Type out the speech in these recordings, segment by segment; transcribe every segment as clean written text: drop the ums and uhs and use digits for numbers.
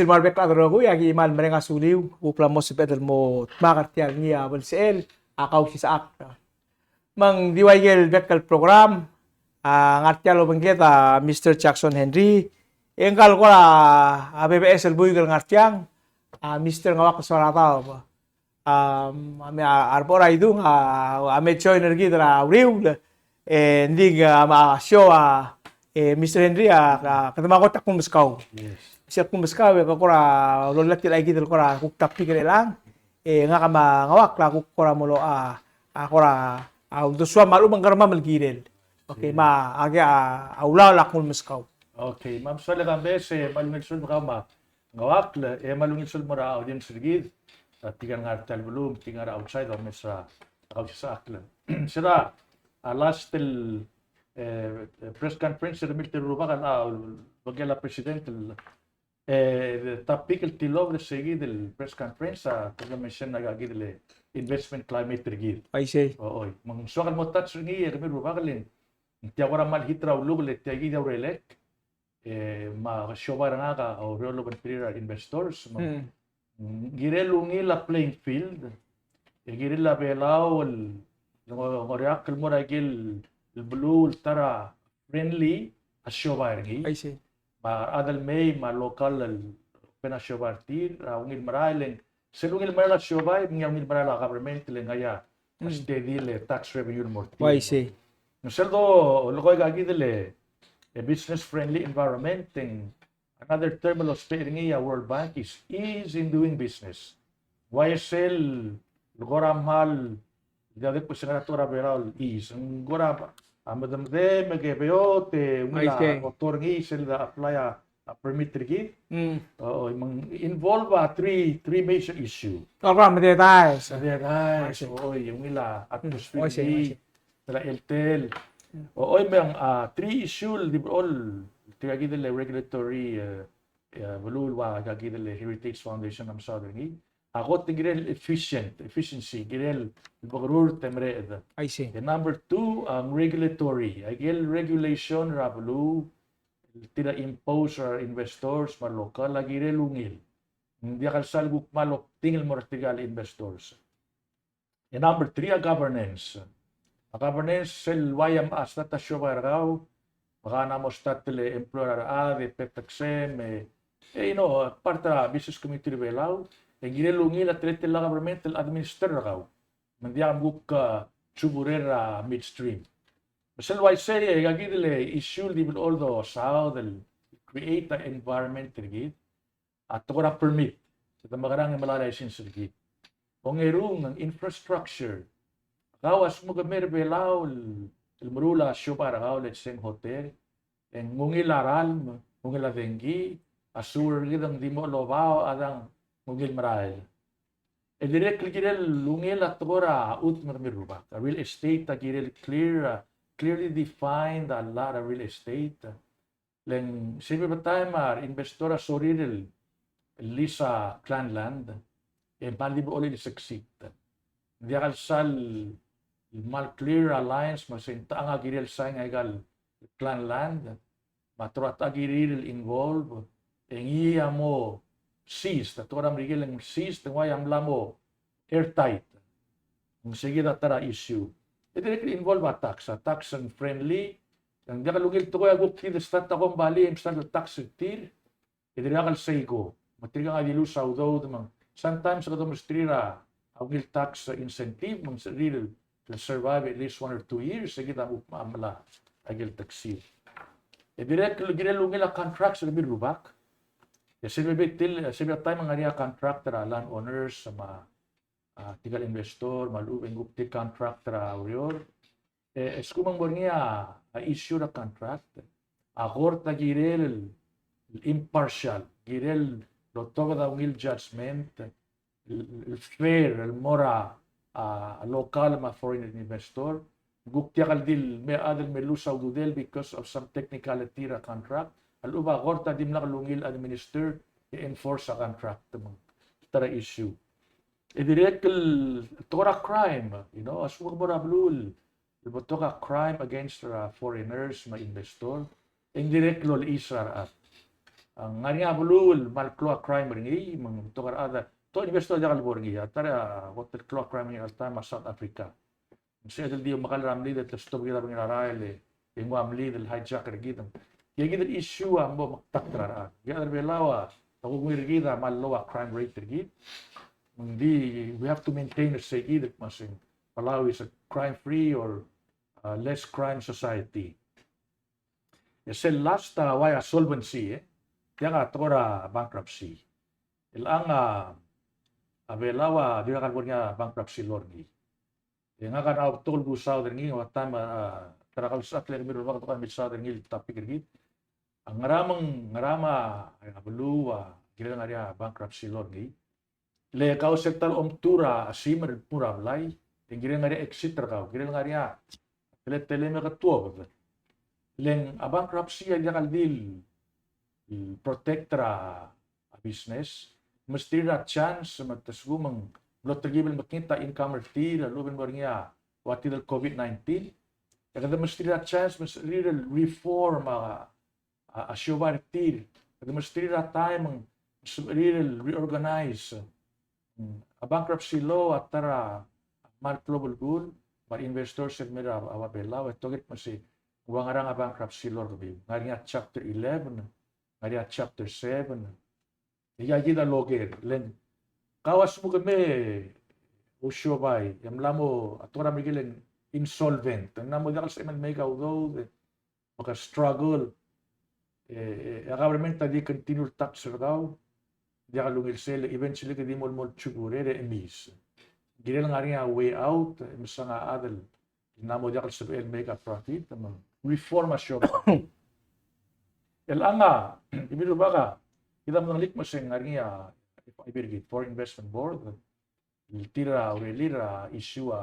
Marbek adrogo yagi imal merenga suliu upla mo sebedel mo makartial niya balsel Kausischakl. Mang diwaigel bekal program ngartialo bangketa Mr. Jackson Henry engkal ko BBS el buigal ngartiang Mr. ngawak suarata ame arbora idung ame join energi dra uriu ndi show Mr. Henry katama ko takung muskaw. Yes. Siya kung muskaw ko kora lolat lagi dil kora kuk tapi kere lang nga kama ngawak la kuk kora molo kora doswa malu mangkarma malgirel. Okay, aula la kung muskaw. Okay, ma'am sala kambe se malungit sul kama ngawak la malungit sul mara audience rigid tigan ngartal belum tigan outside of mesra Kausischakl. Sira last till press conference sa military rubakan bagela presidente topic el tilo de seguir del press conference kung mention nagagid le investment climate rigid. I say. Oo, mang suakal mo touch ringi kami rubakalin. Tiya wala mal hitra ulug le tiya gida relek ma shoba nga ka o relo ban investors girelungi la playing field girel la Palau ngoriak mo ragil blue tara friendly shoba ringi. I say. Ma adal may ma local pena shoba tir ungil marailen selungil marala shoba ngil marala government le ngaya steady le tax revenue mo. I say. No seldo lokoy gagi dele a business friendly environment and another term of speaking World Bank is ease in doing business. YSL logora mal dade po senatora beral is ngora amadam de megebeo te umila motor ngi sel da apply a permit rigi involve three major issue. Program de guys. Yung ila atmosphere la eltel may three issue di all tigagi dele regulatory bululwa gagi dele Heritage Foundation am Southern ako tigirel efficiency girel bagrur temre I see. and number two regulatory agil regulation rabulu tira impose or investors ma local agirel ungil hindi kalsal gukmalok tingil mortigal investors. And number three governance. Governance sel wayam asta ta shobarao baka na mo statele employer de petaxem parta business committee belau girelungi la trete la government administer raw mandiam guk chuburera midstream sel way say gagidele issue di all the sao del create an environment rigid at tora permit sa magarang malala license rigid ongerung ng infrastructure kawas mo gamer belau el murula shopar raw let's say hotel en mungilaral mungila dengi asur gidang di mo lobao adang mungil maral directly girel lungil at tora ut mermiruba real estate girel clearly defined a lot of real estate len sibe batay mar investora sorirel lisa clan land pandi mo ulit succeed dia kalsal mal clear alliance masinta nga girel sang egal clan land matrat agiril involve engiya mo seize toram rigel ng seize wayam lamo airtight ng sige tara issue directly involve tax and friendly ang dakalugil to ko aguk kid stat akong bali instant tax tir idrakal seigo matriga nga dilu saudo sometimes sa demonstrira agil tax incentive mang real to survive at least 1 or 2 years sige ta mamala agil taxi directly girelungil contracts sa birubak Silbi time mga contractor landowners sama tigal investor malubeng gupti contractor aurior eskumang bornia issue na contract akor ta girel impartial girel lotoga da ungil judgment fair mora local ma foreign investor gupti kal dil may adel melusaw dudel because of some technicality ra contract aluba korta dim na kalungil administer i-enforce sa contract tara issue direct tora crime as mo blul tora crime against foreigners ma investor indirect lol isra at ang ngari nga bulul malklo crime ringi mang tukar ada to investor jakal borgi atara what the clock crime al time South Africa se del dio makal ramli det stop gila bang raile yung amli del hijacker gitam yung gid issue ambo maktakra ya der belawa ako ngirgida mallowa crime rate gid hindi we have to maintain a say either masing Palau is a crime free or less crime society. Yes, last why solvency yang atora bankruptcy. Ilang abelawa di kan punya bankruptcy lorgi. Yang akan autul gusaw dengan watam terakal sakler miru waktu kan bisa dengan tapi gergit. Ang ngarama abelu kira ngaria bankruptcy lorgi. Le kau sektal tura asimer pura lai. Yang kira ngaria exit terkau kira ngaria tele me ketua betul. Leng bankruptcy yang kaldil protectra business mesti ada chance matasgumang lo tergibil makita income reti lalu benbarnya waktu del COVID-19 kada mesti ada chance mesti reform asyoba reti kada mesti ada time reorganize bankruptcy law atara mal global goal mar investors at mera awabela itoget masi wangarang bankruptcy law gabi ngariya chapter 11 ngariya chapter 7 iya gida loger len kawas mo kami usyobay yamlamo atora migilen insolvent namo dakal sa man make although maka struggle government di continue tax daw dia kalungil sel eventually kadi mol chugure emis gila nga rin way out, masa nga adal, namo diya sa make a profit, reform asyo. Nga, ibig ba ka, kita mo ng likmasing nga rin ibigit for investment board, tira issue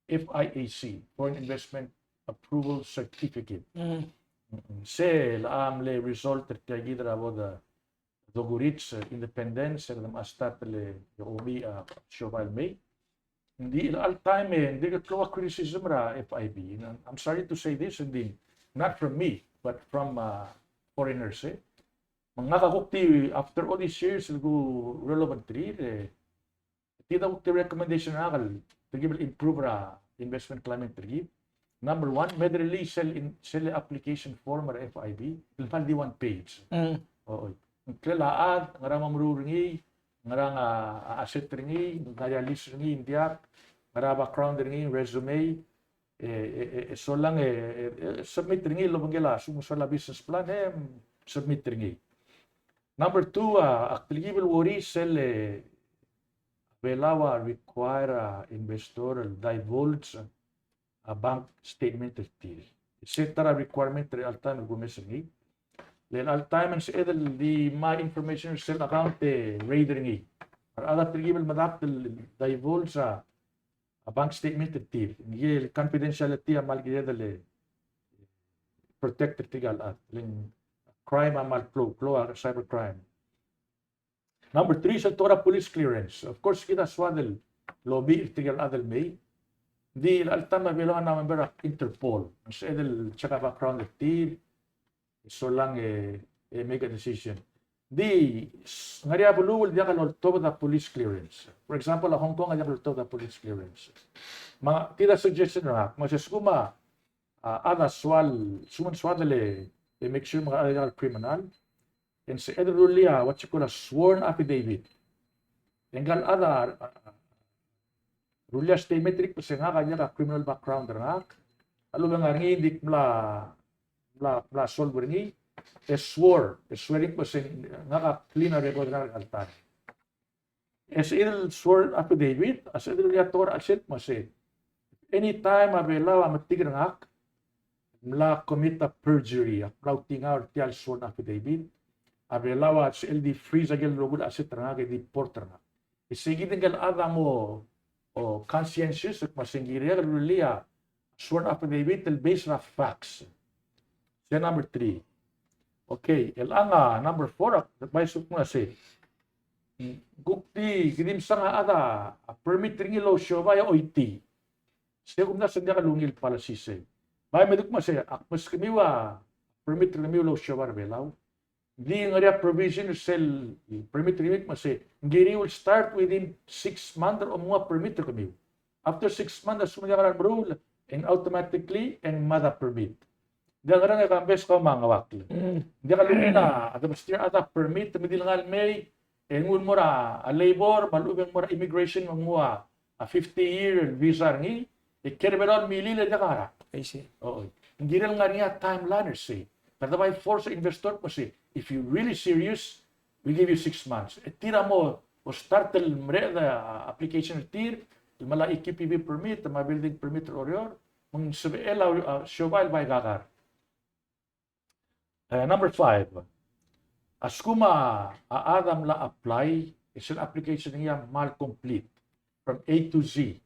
FIAC, Foreign Investment Approval Certificate. Se laam le result at kaya gidra boda dogurits independence at astat le yomi shobal may. Hindi all time hindi ka criticism ra FIB. I'm sorry to say this, hindi not from me but from foreigners. Mga kakukti after all these years go relevant read tita ko recommendation na kal to improve ra investment climate trip. Number 1, may release sell application form ra FIB. Ilfan di 1 page. Oo. Kailaan ngarang mamruringi ngarang asset ringi, ngaya list ringi, indiak, ngara background ringi, resume, so lang submit ringi, lo bangela, sumusala business plan, submit ringi. Number 2, applicable worry sell belawa require investor divulge a bank statement till. Etc. requirement real time gumesengi. Then all time and say the my information sell account raiding or other tribal madap divulge a bank statement till ye confidentiality amal gidele protected tigal at ling crime amal flow cyber crime. Number 3 sa tora police clearance. Of course kita swadel lobby tigal adel may di all time bilang na member Interpol sa edel tsaka background till so lang make a decision. Di ngaria bulul dia kan to the police clearance. For example, Hong Kong ada to the police clearance. Mga tida suggestion ra, masasuma ana suman swadale make sure mga illegal criminal and sa edrulia what you call a sworn affidavit. Enggal ada rulia statement rik nga kanya ka criminal background ra. Alo nga ngidik la solve ringi swearing pa sin nga ka clean record na altan as il sworn affidavit as il yator asset mase anytime abela matigr ngak mla commit a perjury a flouting out tial sworn affidavit abela wa LD freeze agel rogul asset nga di porter nga isigi dingal ada mo o conscientious at masingiri rulia sworn affidavit based on facts. Yan number 3. Okay, number 4, may suk mo say. Gukti gidim sa nga ada permit ringi lo show via OIT. Siya kung nasa ka lungil pala si say. May meduk mo say akmas kamiwa permit ringi lo show var belaw. Di nga rin provision sell permit remit masi. Ngiri will start within 6 months o mga permit kami. After 6 months, sumaya ka rule and automatically and mother permit. Di nga rin kambes ka mga wakil. Di ka lumina at mastir ata permit tamidil nga may and ngun mo ra a labor malubeng mo ra immigration mga a 50-year visa ngi ikerberon milila di ka ra. I see. Oo. Ngiri nga niya timeline say. Pero by force investor mo si if you really serious, we give you 6 months. Tira mo o start the application tir, mala IKPB permit, ma building permit or mong subela showal by gagar. Number 5. Askuma aadam la apply is an application niya mal complete from A to Z.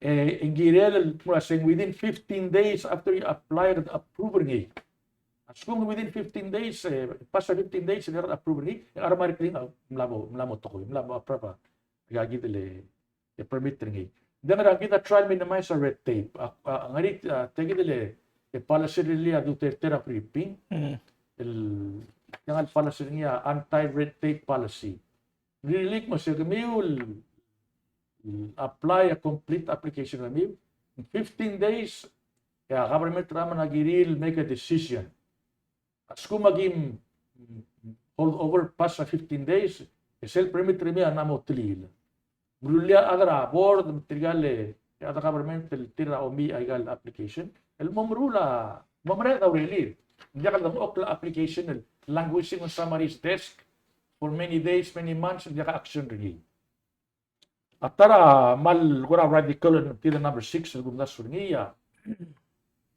Ingirel mula saying within 15 days after you apply the approval niya. Kung within 15 days, past 15 days, hindi rin approve ni, yung aramari kling, mlamo to ko, mlamo aprova, gagit ile, permit rin. Then kita try minimize red tape. Ang arit, tagi dile, policy niya Duterte pre-ping, yung policy niya anti-red tape policy. Relic mo siya, kami apply a complete application kami. In 15 days, kaya government naman nag-real make a decision. As kung maging hold over past sa 15 days, sel permit rin na mo tilil. Brulya agara board material ada government tira o mi aigal application. El momrula momre daw really. Hindi ka lang okla application languishing on summaries desk for many days, many months, hindi ka action rin. At tara mal gura radical tira number 6 gumnas niya.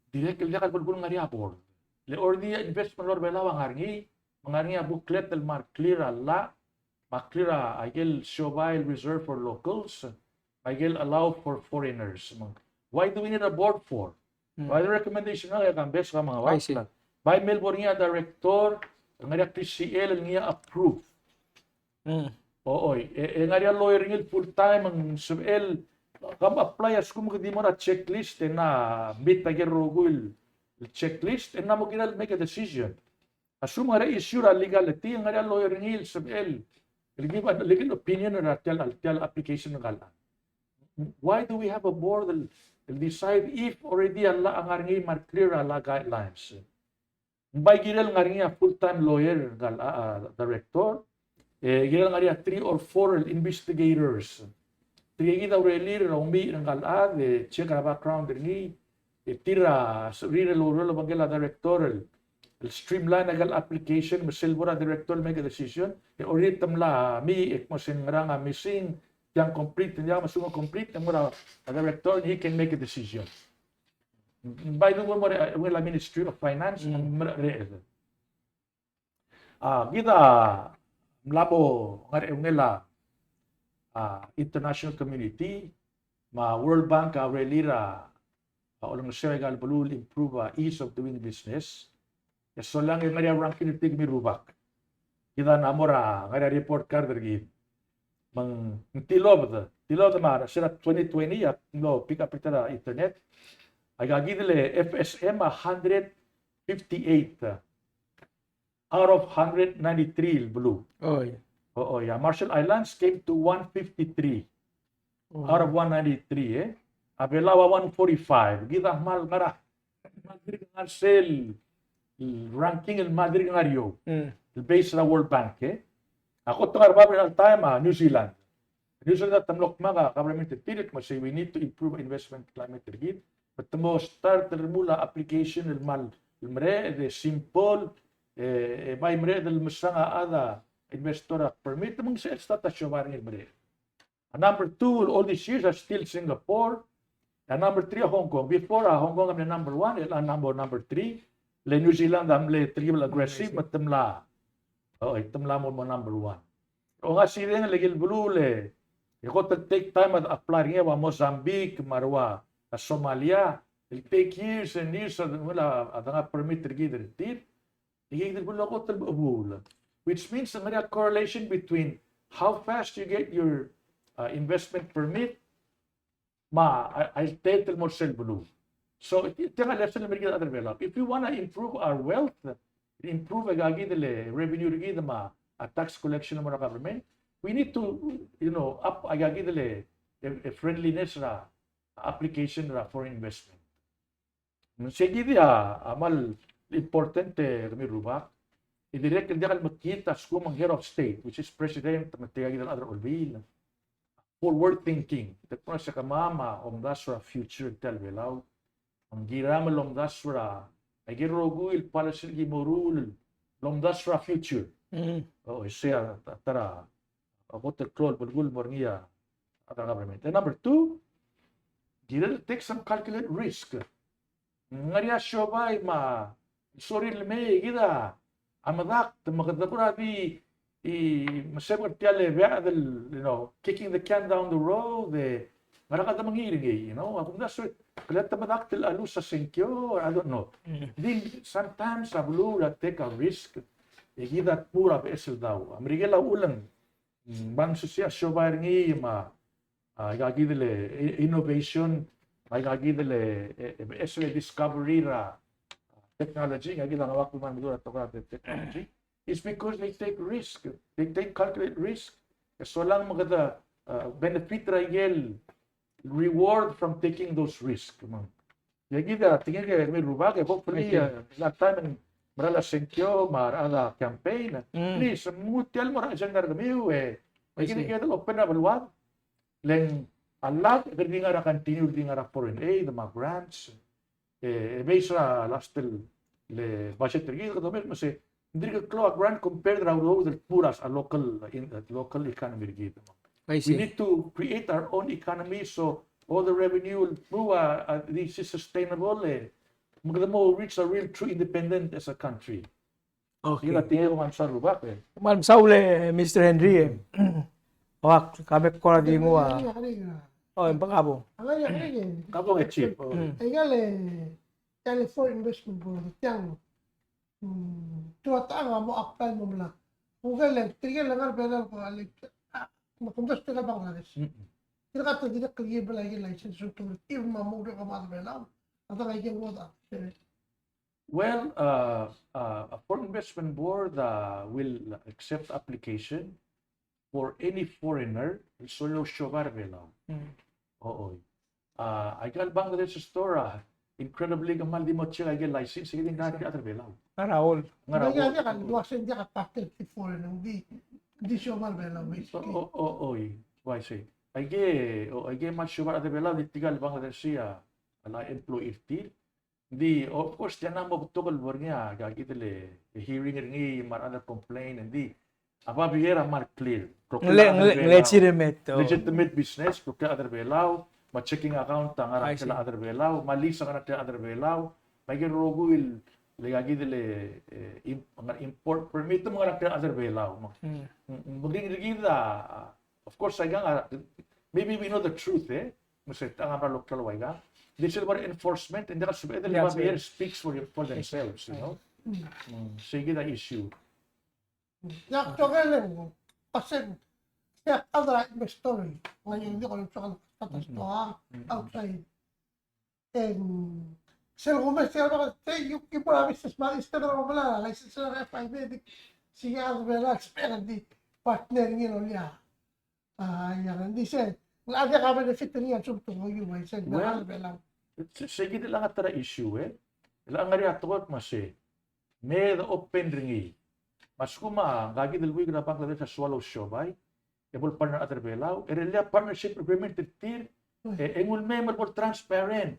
Direct ka bulbul nga board. Le ordia investment lor bela wangarngi mangarngi booklet el mar clear la clear agel showile reserve for locals agel allow for foreigners. Why do we need a board for? Why the recommendation nga kambes ka mga wakla. By Melbourne niya director nga PCL niya approve. Ooy nga ria lawyer niya full time ang subel kam apply as kung di mo na checklist na meet agel rogul checklist and namo ginal make a decision. Assume nga issue ra legality nga lawyer ngil subel. Give a legal opinion or tell application ng kala. Why do we have a board that decide if already alla ang ngi mar clear ala guidelines? By ginal nga ringa full-time lawyer director ginal nga ringa 3 or 4 investigators. Tigay daw really umi ng kala check ang background ni tira rira loro bagela directorial streamline agal application masilbora director make a decision orit tamla mi ekmosin nga missing yang complete niya masungo complete ang mura director he can make a decision by the way wala Ministry of Finance kita mlabo ngela international community ma World Bank relira ulang siya galbulul improve ease of doing business. So lang yung nga ranking tig mi rubak. Kita namora nga report card dergi. Mang tilod mara sila 2020 at no pick up itara internet. Agagidile FSM 158 out of 193 blue. Oo, yeah. Marshall Islands came to 153 out of 193 Abelawa 145. Kita mal ngara. Madrid nga sel ranking el Madrid nga rio. Based na World Bank Ako to nga al time New Zealand. New Zealand tamlok mga government tilit mo say we need to improve investment climate rigid. But the most start mula application el mal mre de simple by mre del masanga ada investor permit mong sa statasyon el mre. Number 2 all these years are still Singapore. And number 3 Hong Kong. Before Hong Kong am number 1, number 3. Le New Zealand am le triple aggressive but tamla. Tamla mo number 1. O nga sila nga legil blue le. Iko take time at apply nga wa Mozambique, Marwa, Somalia. It'll take years and years wala at nga permit rigid tit. Igigil bulo ko talbul. Which means nga correlation between how fast you get your investment permit I'll tell more cell blue. So, ito nga lesson na may other develop. If you want to improve our wealth, improve agagi dele revenue rigi dama a tax collection ng mga government. We need to, up agagi dele a friendliness ra application ra for investment. Sige dia amal importante kami rubak. Idirect hindi kal makita sa kumang head of state, which is president, matiyagi ng other olbil. Forward thinking. Ito sa kamama om dasra future telbelaw. Ang giramal om dasra ay giroguil para sa gimorul om dasra future. Oh, siya tara. Ako control bulgul morngia at government. And number two, gira take some calculated risk. Ngariya siya ma sorry me gida amadak magdapura di masagot tiale del kicking the can down the road marakada mangiring ako na so kalata madak til alu sa senkyo I don't know then sometimes abulu that take a risk gida pura besel daw amerigela ulang bang susya shobar ngi ma gagidele innovation gagidele esle discovery ra technology, nga gila ngawak man dito at technology, is because they take risk. They take calculate risk. So lang magada benefit rayel reward from taking those risks. Yagi da tingin kay may rubag hopefully that time marala senkyo marala campaign. Please mutel mo ra jangar gamiu Begini kaya open na balwag. Leng alat kadi nga continue di nga foreign aid, mga grants. Based sa last le budget rigi ko mas hindi ka klo grant compared raw the puras a local economy rigi. We need to create our own economy so all the revenue will move this is sustainable maganda mo reach a real true independent as a country. Okay. Yung tingin ko man sa rubak Man saule Mr. Henry Wak kami ko di ngo Oh, yung pangabo. Kapong chip. Ay for investment board yang tuwata nga mo apply mo mula. Kung galing, tigil lang ang pera ko alik. Makundas ka na Bangladesh. Kaya ka ito din na kagibal ay license to even mamugdo ka mga pera. At ang ay wala. Well, a foreign investment board will accept application for any foreigner solo shogar belaw. Oo. Agal Bangladesh store incredibly gamal di mo siya ay license sige nga di other belaw. Raul. Ngayon kan duwasen dia ka patent foreigner di shogar belaw. Oo. Why say? Age mas shogar other belaw di tigal Bangladesh siya ala employee til. Di of course yan na mo tukol bornya gagitele hearing ngi mar other complaint hindi apa biera mar clear. Legitimate business kung other belaw, ma-checking account ang arap sila other belaw, malisa ka na other belaw, may ginuruguil ligagi dile import permit mo nga na other belaw. Magiging of course maybe we know the truth Musit ang ara lokal waiga. This is about enforcement and the Libabier speaks for themselves, Sige the issue. Yak chogeleng kasi yak other investor ngayon hindi ko lang sa status to outside and sel commercial ba yung kipura business man instead of wala license na FIB sige ang wala expert di partner nyo niya yan hindi siya wala ka benefit niya sumto mo yung license na wala sige lang at issue ilang nga rin atukot may the open ringi mas kuma gagi dalwi na Bangladesh sa swallow shobay ebol partner other belaw erelia partnership agreement tir engul member for transparent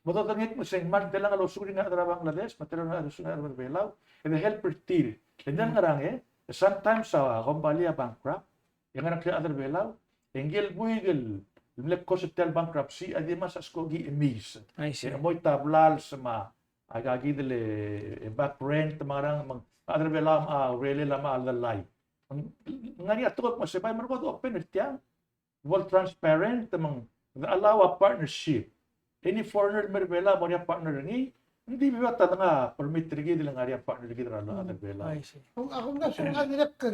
matotangit mo sing mag dalang alo suri nga other Bangladesh matero na other belaw and the helper tir and then ngarang sometimes sa kumpanya bankrupt yang anak other belaw engel buigel lumlep ko sa bankruptcy adi mas asko gi emis moy tablal sa agagi dele back rent marang other belam really lama alalay. Ngani atukot mo sabay man ko open tiya. Well transparent tamang allow a partnership. Any foreigner merbela mo niya partner ni hindi ba ta nga permit rigi dilang area partner rigi dala other bela. Kung ako na sa direct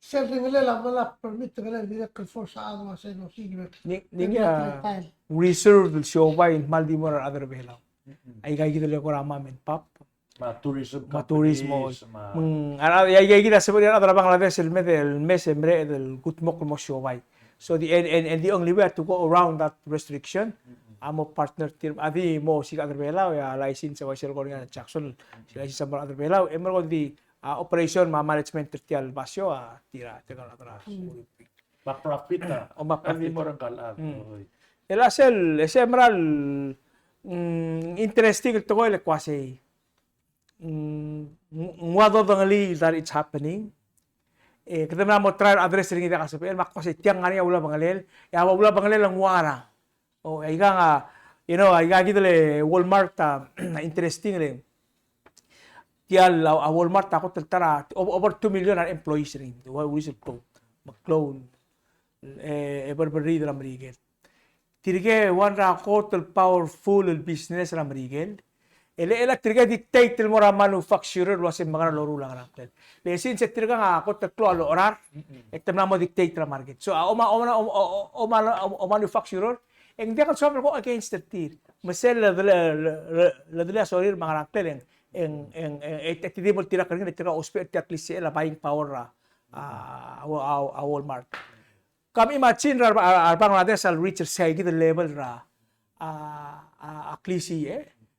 self nila wala permit nila direct for sa ano sa no sige. Ninga reserve show by maldi mo other bela. Ay kay kita ko rama men pap. tourism maturismo. companies, Ay kita sebenarnya ada Bangladesh el mes embre del gutmok mo siomay. So the only way to go around that restriction, amo partner team adi mo si other belaw ya license sa wasel ko nga Jackson sila sa other belaw emro di operation management tertial basyo tira tegal atras. ma-profit O ma-profit. Hindi mo rin kalag. El asel esemral interesting to ko le kwase. Ngwado dangali that it's happening. Kita na mo try address ring ida kasi el makwase tiang ngani ula bangalel. Ya ula bangalel ang wara. O ay nga ay ga gidele Walmart na interesting rin. Tial a Walmart ako tara over 2 million are employees rin. Why we should mag-clone everybody ram rigel. Tirige one ra total powerful business ram rigel. Ele tirige dictate mo ra manufacturer was mga loro lang ram. Le since tirige nga ako tatlo alo orar. Ektem na mo dictate ra market. So o manufacturer hindi ka sobrang ko against the tir. Masel la sorry mga raktel en etidi mo tira kanina tira ospet at least la buying power ra a Walmart. Kami imagine Bangladesh al reach say the level ra a klisi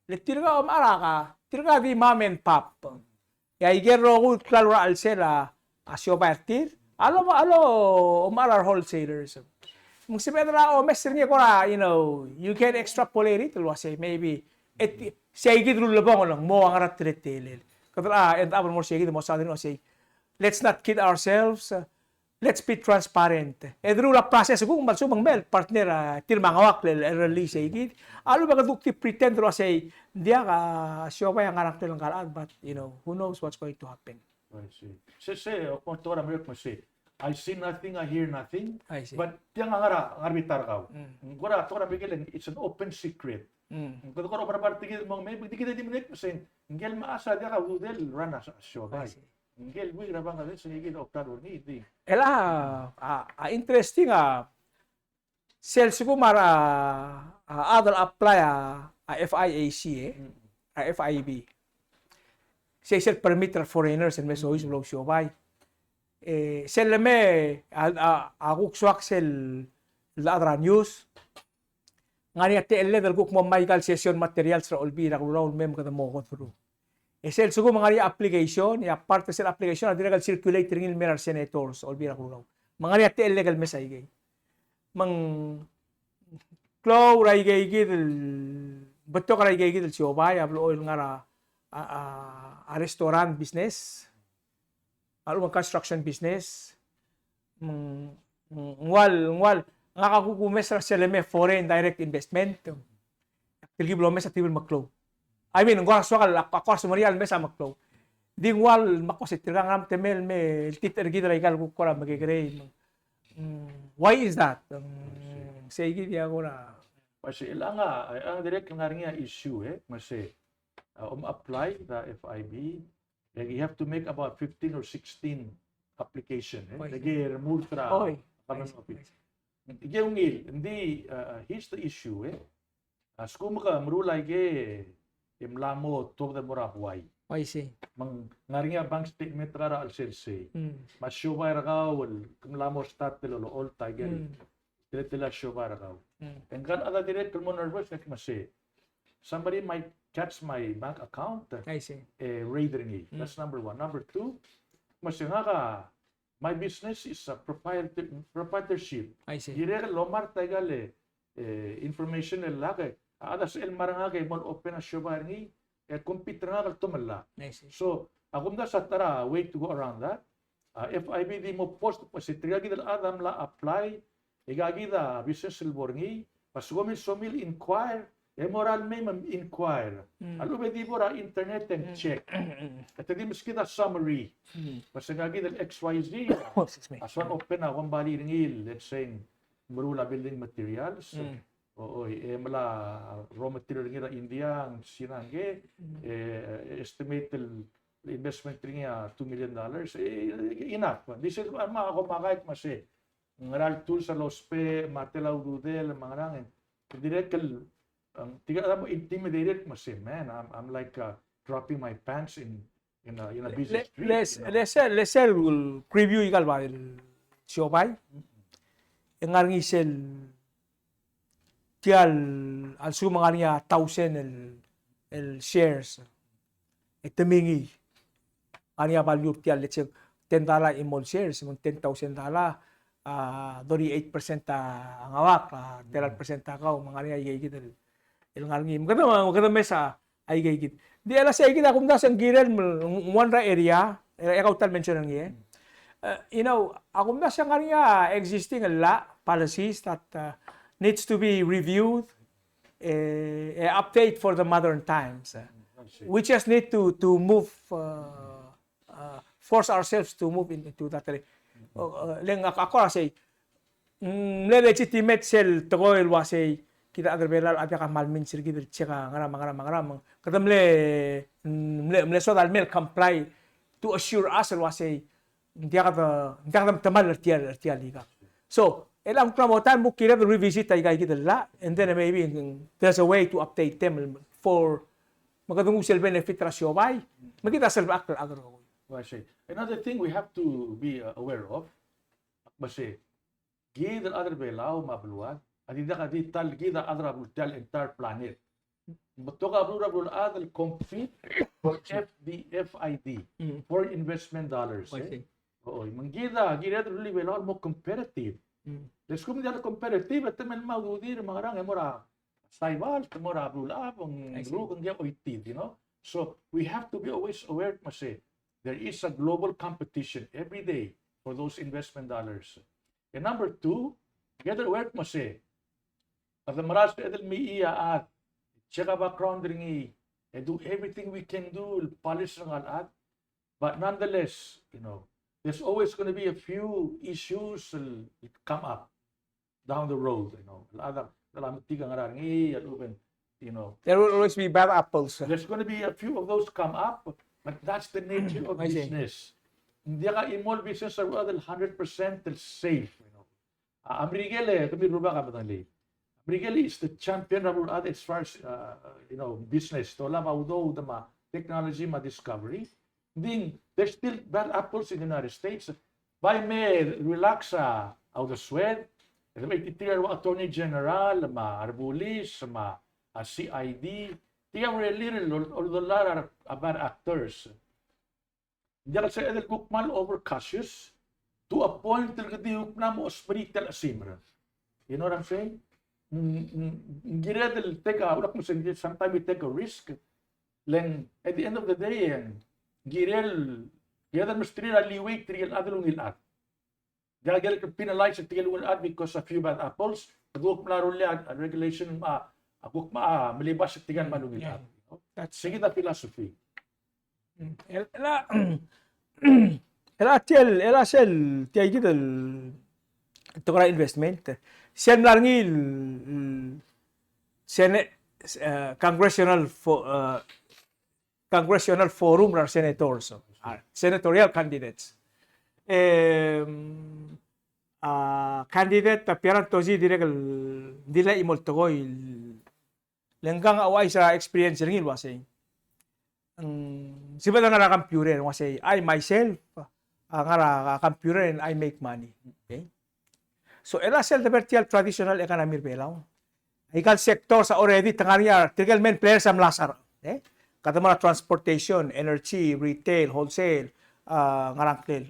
le tira maraka tira di mom and pop. Ya igero ko klaro al sela asyo partir alo malar wholesalers. Mung si Pedro messer niya ko ra you can extrapolate it say maybe siya igid lulabang lang mo ang arat tretelel. Kadra and abon mo siya igid mo sa din say let's not kid ourselves. Let's be transparent. Edru la process kung magsumang mel partner tirmangawak release igid. Alo ba kadukti pretend ro say dia ka siya pa ang karakter ng kalaan but who knows what's going to happen. I see. Say kung tora mo say I see nothing, I hear nothing. I see. But tiang ang arbitar ka. Gura tora bigel it's an open secret. Kung ko para partigil mo may di kita diminit kasi ngel maasa dia ka udel rana sa show. Ngel wi ra bang kasi sige optar ni di. Ela interesting sales ko mara other apply FIAC FIB. Say permit foreigners and meso is blow show by. Seleme ako swak sel ladra news ngani ate level ko mo Michael session materials ra olbi ra kuno mem kada mo ko through sel sugo mga application ya parte sel application adira kal circulate ring merar senators olbi ra kuno mga ate illegal mesay gay mang clow ra gay gidel beto ka ra gay gidel siobay ablo oil nga a restaurant business along construction business ngwal nga kakukumes ra sila foreign direct investment tilgiblo mes atibel maklo I mean ngwa swakal ako sumarial mes maklo di ngwal makosit tirang temel me titer gidra igal ko ra magigre why is that say gid ya ko na Kasi ang direct nga ring issue kasi apply the FIB you have to make about 15 or 16 application lagi remove tra hindi here's the issue askum ka mrulay ge imlamo tog da morapway I see mang ngaringa bank statement ra al selse masyoba ra wal kumlamo stat lo all tiger tila syoba ra and kan ada direct mo nervous nek mase somebody might catch my bank account I see raiding it that's number one. Number two mase nga ka my business is a proprietorship. I see. Dire lomar tagale information lagay. Ada sa el maranga kay mon open a shobar ni compete nga tumala. I see. So akum da sa tara way to go around that. FIB di mo post si trigagi dal adam la apply igagi da business silborngi pasgomil somil inquire moral may inquire. Alo ba di bora internet and check. At di mas kita summary. Pasagagi dal XYZ. Aswan open na kung bali ringil. Let's say, marula building materials. Mala raw material ringira India, ang sinangge. Estimated investment ringira $2 million. Enough. This is mga kumakait masi. Ngaral tool sa lospe, matelaw dudel, mga nangin. Direct tiga mo intimidated mo say, man, I'm like dropping my pants in a busy street. Les will preview igal ba el siopay. Engar ngisel tial al sumangar niya 1,000 el shares. Itemingi. Anya value tial let's say $10 imol shares, mga $10,000. 38% ang awak, 12% akaw, mga niya igigit el ngalngim. Maganda mesa ay igigit. Di ala sa igit akum das ang giren one area, ikaw tal mention ang iye. Akum das ang niya existing la policies that needs to be reviewed, update for the modern times. We just need to move, force ourselves to move into that. Leng ako say, legitimate sel togoil wasay kita other belal abya ka malmin sir gider cheka ngaram mle so dal mel comply to assure us wasay hindi ka tamal tial liga. So elang promotan mo kira revisit ay gay gider la, and then maybe there's a way to update them for magadung usel benefit rasyo bay magita sel akal agro. Another thing we have to be aware of, basi, gid other belaw mabluwag, at hindi ka di tal gid other tel entire planet. Bato ka abul adal compete for FID, for investment dollars. Oo, manggida really belaw mo competitive. Let's come diyan competitive at men magudir mga rang mura saibal mura abul ang lug ang oitid, So we have to be always aware masi. There is a global competition every day for those investment dollars. And number two, together work mo say, at the maras edel mi iya at check a background ringi, and do everything we can do, polish ng at. But nonetheless, there's always going to be a few issues come up down the road. There will always be bad apples. There's going to be a few of those come up. But that's the nature of business. Hindi ka imol business are 100% safe. Amrigele, kami ruba ka matali. Amrigele is the champion as far as business. Tola maudo the technology discovery. Then there's still bad apples in the United States. By may relax out of sweat. May titirar wa Attorney General, Arbulis, CID. Tiga little or the lot of bad actors. Diyan sa edel kukmal over cautious to a point that di na mo spiritual asimra. You know what I'm saying? Giredel sometimes we take a risk. Then at the end of the day, girel mustri liway trial adulong ilat. Diyan penalize trial ilat because a few bad apples. Kukmal a regulation ako malibas sa tigan manungil. That's sige na philosophy. Ela sel tiay gidel tokra investment. Sen larngil congressional forum or senators, senatorial candidates. Candidate piaran tozi direkal dila imol togoy lenggang away sa experience ringil wasay. Siba na nga computer wasay I myself nga computer and I make money. Okay? So ela sel the vertical traditional economy belaw. Ikal sector sa already tangarya trigal main players sa lasar. Okay? Kada mga transportation, energy, retail, wholesale, ngarangkel,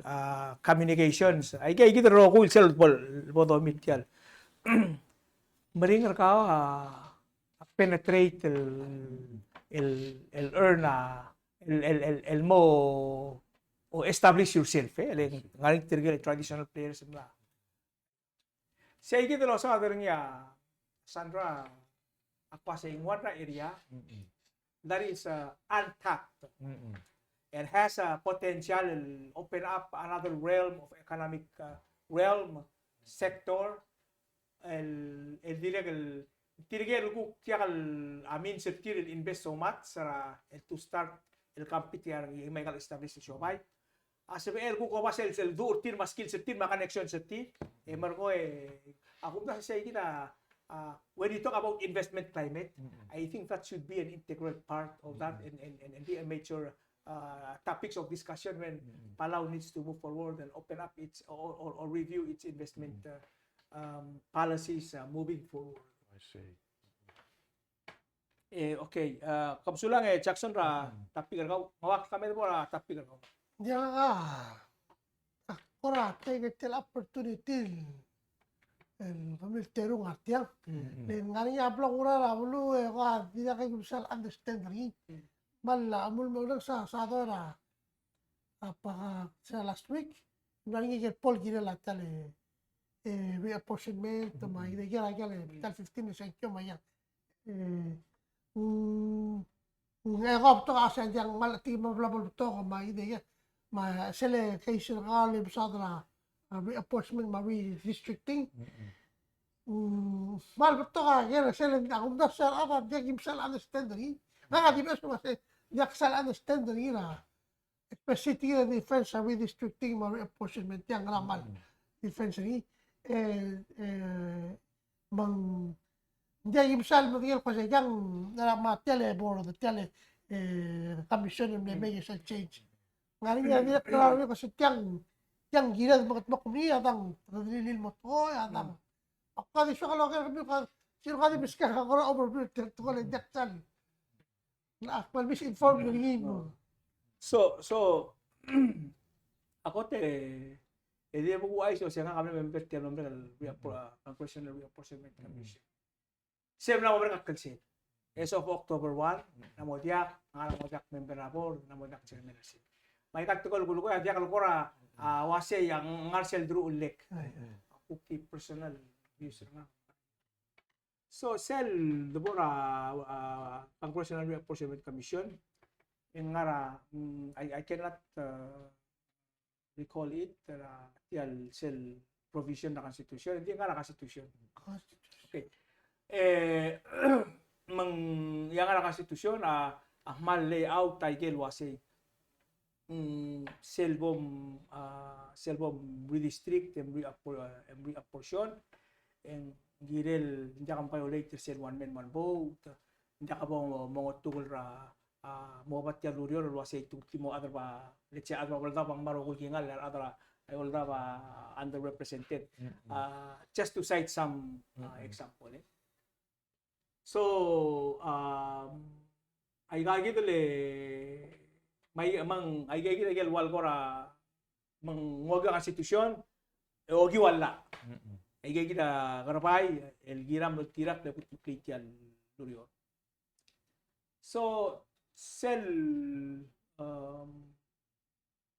communications. Ay kay kita ro ko sel bodo mitial. Maringar ka penetrate el earn el mo o establish yourself ngaring tirgal traditional players na say gito lo sa other niya Sandra akwa sa ingwara area that is untapped and has a potential open up another realm of economic sector el direct tirigel ko tiakal amin septir el invest so much sa to start el compete yang may kal establish siya bay asbe el ko ba sel dur tir mas skill septir ma connection septir marko ako na sa kita when you talk about investment climate I think that should be an integral part of that and be a major topics of discussion when Palau needs to move forward and open up its or review its investment policies moving forward. I see. Okay, kapsulang Jackson ra tapik kau ngawak kami mo ra tapik kau. Diyan akora tel opportunity el pamiltero ngatiang. Len ngani ablo ura ra bulu ko dia kay misal understand ri. Mala amul mo lang sa dora. Apa sa last week ngani ke Paul gila la tale reapportionment mai de gila tal 15 sa kyo maya. Ngegop to asan yang malati mo blabol to mai de ma sele case ngali besadra reapportionment ma redistricting mal beto ka kaya sele ang dasar apa dia kimsal understand ri nga di beso mas dia ksal understand ri na especially the defense sa redistricting ma reapportionment yang ramal defense ri mang dia kimsal mo tingil ko sa yang na matele board the tele commission may make a change ngari dia klaro kasi yang gila mo kumi atang nilil mo to atang ako di siya kalokal kami ka sino ka di biska ka kora overbuild to ko lang jaksan na akmal misinformed rin mo So ako edi mo ko ay so siya nga kami member tiyan nombre congressional reapportionment commission. Same na mo ka kalsin. As of October 1, namodiak, namodiak member na board, namodiak chairman na siya. May tagtukol ko ko dia kalukora wase yang Marcel Drew ulik. Okay, personal views na. So sel the congressional reapportionment commission in ngara I cannot recall it tial sel provision na constitution hindi ngara constitution. Okay. Mang yang ngara constitution mal layout title wase selbom redistrict and reapportion and girel hindi ka violate sel one man one vote hindi ka ba mga tugol ra mo bat ya lurior wase timo other ba let's say other ba bang marugol kingal other I will have underrepresented just to cite some example so ay gagidle may amang ay gagidle wal kora mang ngoga konstitusyon ogi wala ay gagida karapay el giram no tirak de putitian lurior so sel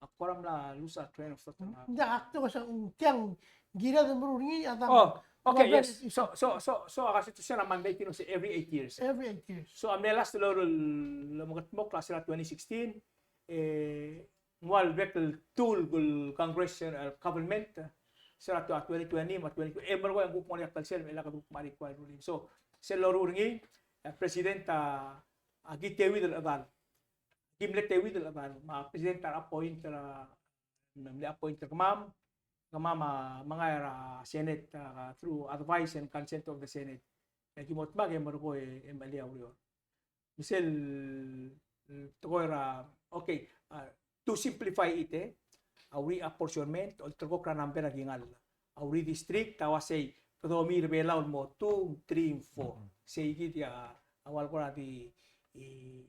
akoram la lusa train of thought na. Hindi akto ko sa tiang gila de murungi atang. Oh, okay, yes. So constitution ang mandate no every 8 years. Every 8 years. So am last loro mo klase na 2016 wal vehicle tool gul congressional government sa 2020 ma 2020 ever ko ang gukmo ni kalsel ila ka gukmo ni kwal ruling. So sel loro ngi president agitewi del aval. Gimletewi del aval ma president appoint appoint kamam mga Senate through advice and consent of the Senate. Nagimot ba kay Marco MLA Aureo. Misel tokoira okay to simplify it auri apportionment o troko kra number nagingal. Auri district tawasay kadomi rebelaw mo 2 3 4. Say dia awal ko nati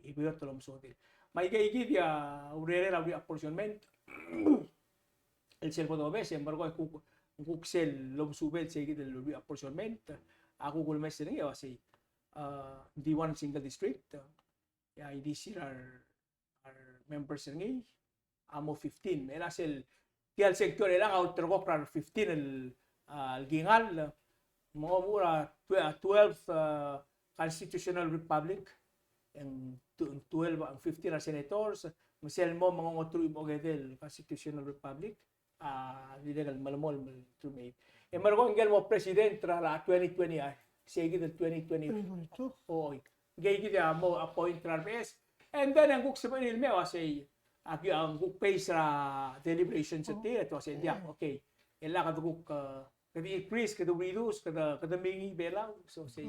ibiyot tolong sotil. May gaigi dia urere auri apportionment el sel podo bes embargo kung sel lom subel sige del apportionment ako kul mes ning yo say di one single district ya IDC are members ning amo 15 era sel tial sector era outro kopra 15 el gingal mo mura 12 constitutional republic and 12 ang 15 are senators misel mo mga otro mo gedel constitutional republic legal malamol to make margo ngel mo president ra 2020 sige del 2022 oh gay kita mo appoint RPS and then ang guk sa panil me say ang guk pays ra deliberation sa tira to say dia okay ela ka guk kadi increase kada reduce kada mingi belaw so say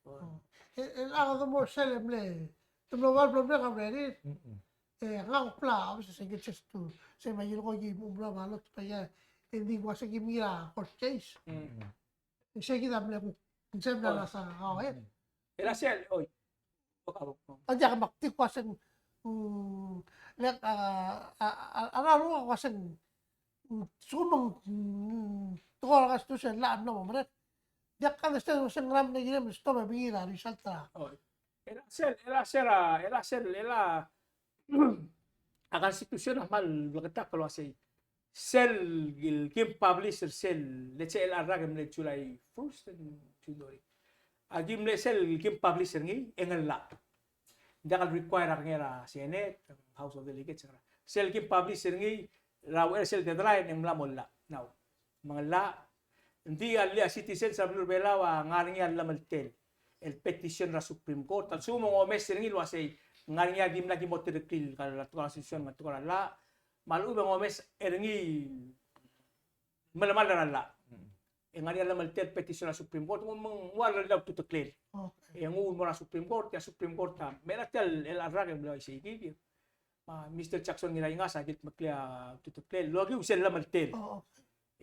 Ako the more solemnly, tumawal problema ka ready. Nga pla, ako sa sigit to, sa may ko yung ubra balot pa yan, hindi ko sa gimira court case. Siya kita mo kung na nasa kawin. Ela sel, oy. Ang diya ka maktik ko sa ano ko sa sumang tukol ka sa laan na mo, maret. Diyak ka na sa ram na ginam, ito mabira, resulta. Oy. Ela a constitution mal bagata kalau say sel kim publisher sel let's say el aragam le July 1st and July agim le sel kim publisher ngi engal la dakal require ang era Senate House of Delegates sel kim publisher ngi raw sel deadline ang lamol la now mga la hindi alia citizen sa bela wa ngaring yan lamaltel el petition ra Supreme Court al sumo o mesir ngi lo say ngaring dim lagi mo tirikil kala constitution nga tukala la malu bang omes erngi malamal na la ngaring la malter petition na Supreme Court mong wala daw tutuklil yang mo na Supreme Court ya Supreme Court ta meratel el arag ang law say gigi Mr. Jackson ngira nga sagit maklia tutuklil logi usel la malter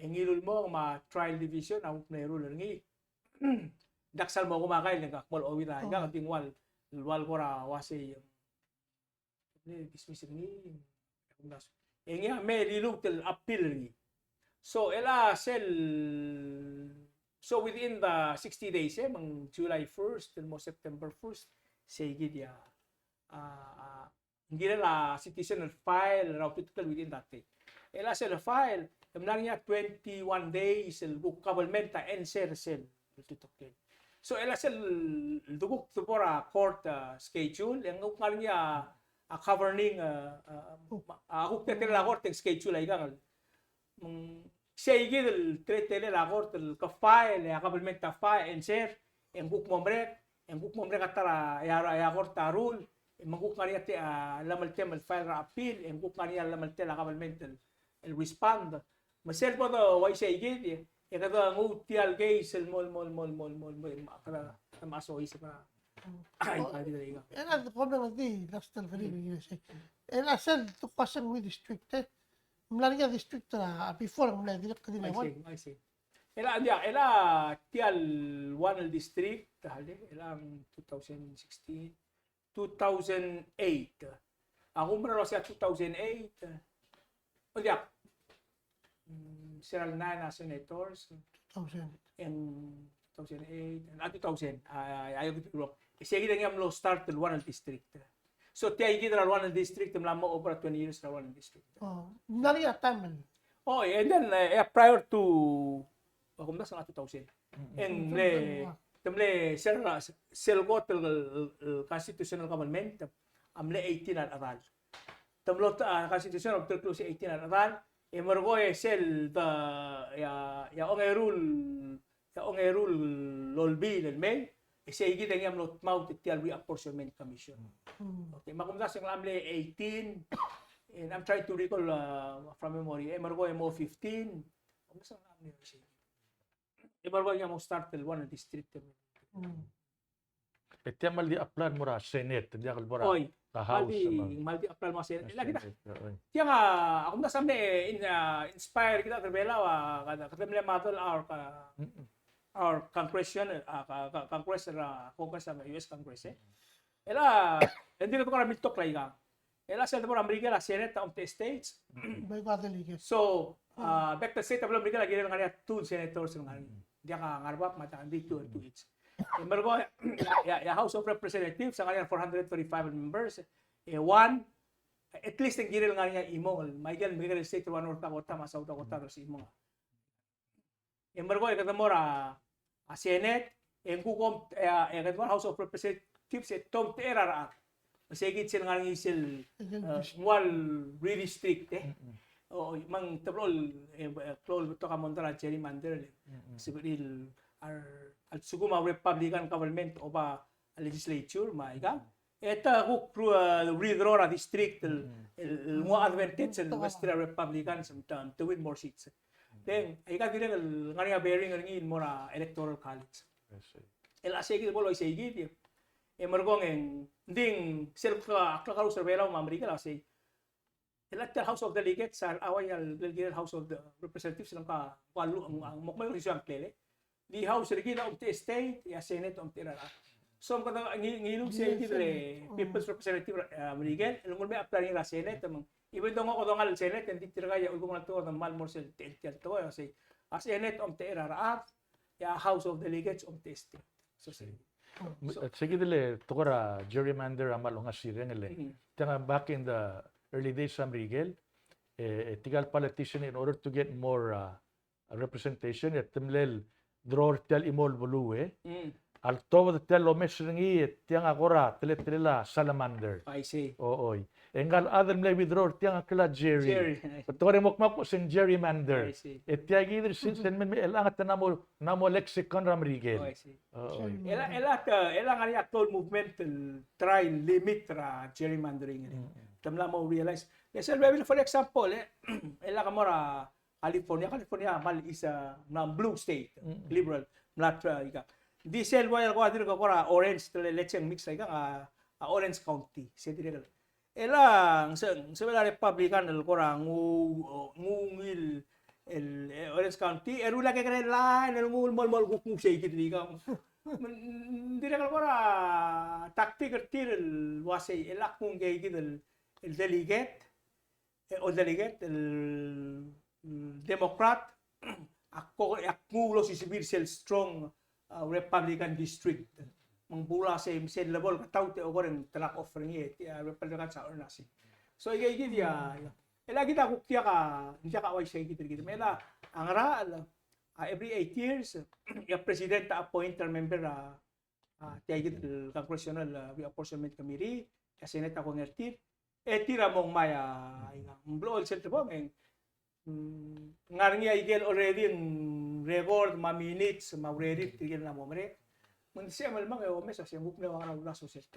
yang ilul mo ma trial division ang player ngi daksal mo kumakay nga mol o wira nga tingwal wal ko ra wasi dismiss ni nga may lilutel appeal ni so ela sel so within the 60 days mang July 1st mo September 1st say gid ya hindi la citizen file raw typical within that day ela sel file namlang niya 21 days el government answer sel tutukil so ela sel duguk to for a court schedule ang ukal niya governing hukte la court schedule ay gangal say gid trete la court ka file ya government ta file answer ang buk mombre katara ya court rule manguk niya ti lamal tem file ra appeal ang buk niya lamal te la government el respond masel po to why say gid kada ngutial case el mol kada maso isa pa ay pwede na And the problem is last time very and I said to question with district mlanya district before mlanya direct ka din I see ela tial one district hali elang 2016 2008 ako mara sa 2008 Unya seral na senators 2000 in 2008 and 2000 ayaw ko sige na ngam lo start to one district so tiay gid ra one district mlamo over 20 years ra one district mlanya time and then prior to kumda sa 2000 and temle selgot constitutional government amle 18 al aral temlo constitution of 18 al aral emergo sel ya rule lolbi del may sige na ngam lo mount tial reapportionment commission okay makumda sa amle 18 and I'm trying to recall from memory emergo mo 15 kumda sa amle sige emergo nga mo start el one district Etiam mal di apply mo ra Senate, di akal bora House maldi apply mo Senate lagi na tiya nga ako na samne inspire kita terbela wa katemle matol our congressional Congress sa US Congress ela hindi na to kami talk lagi ka ela sa mo Amerika la Senate of the States by Catholic so back to state of Amerika lagi na kanya two senators ng dia ka ngarbap mata di two each Mergo ya House of Representatives sa kanya 435 members one at least ang giril nga niya imong Michael State one or kota masauta kota sa imong Mergo kada mo ra Senate en kukom kada House of Representatives tom terara masigit sila nga isil wal really strict mang tablol to ka montara gerrymander sibil at suguma Republican government o ba legislature maiga eta hook redraw ra district el mo advantage el Western Republicans to win more seats then ay ka dire ngani bearing ngin mo ra electoral college ela segit bolo segit e margong en ding sel ka klaro servera ma Amerika la say elected House of Delegates sa away al Delegated House of the Representatives lang ka walo ang mokmayo si Jean Clele di House regida of the state ya Senate of the so kada ngilog siya kidre People's Representative Miguel el may apply ni la Senate mang even though ako dongal Senate hindi tiraga ya ulgong nato ng malmorsel tel to say as Senate of the ya House of Delegates of the state so say sige dile tukara gerrymander amal nga sireng ele tanga back in the early days sa Miguel tigal politician in order to get more representation at temlel draw tel imol bulue al todo tel lo mesringi tiang agora tele salamander I see oy engal other mle withdraw tiang akla jerry tore mokmak po sen gerrymander I see tiagi dir since men me elangat namo lexicon ram Miguel I see oy ela nga ni actual movement try limit ra gerrymandering tamla mo realize for example ela ka mora California mal isa na blue state liberal not ika diesel wire ko adir ko orange tele lecheng mix ay ka Orange County city legal elang sa Republican ko ngungil el Orange County erula ke kare line el mol guk say kiti ka dire ko tactic tir wasay elak kung gay el delegate el Democrat ako si Civil strong Republican district mangbula sa level kataw te ogoren track offering Republican sa ornasi so igay dia ela kita kuktiya ka hindi ka away siya kita mela ang raal every 8 years yung president appoint member tiagit congressional apportionment committee ya senate ako ngerti tira mong maya blow center po ngarang igel already record minutes ready tigil na mo mere mun siya malmang mesa siya buk na wala la society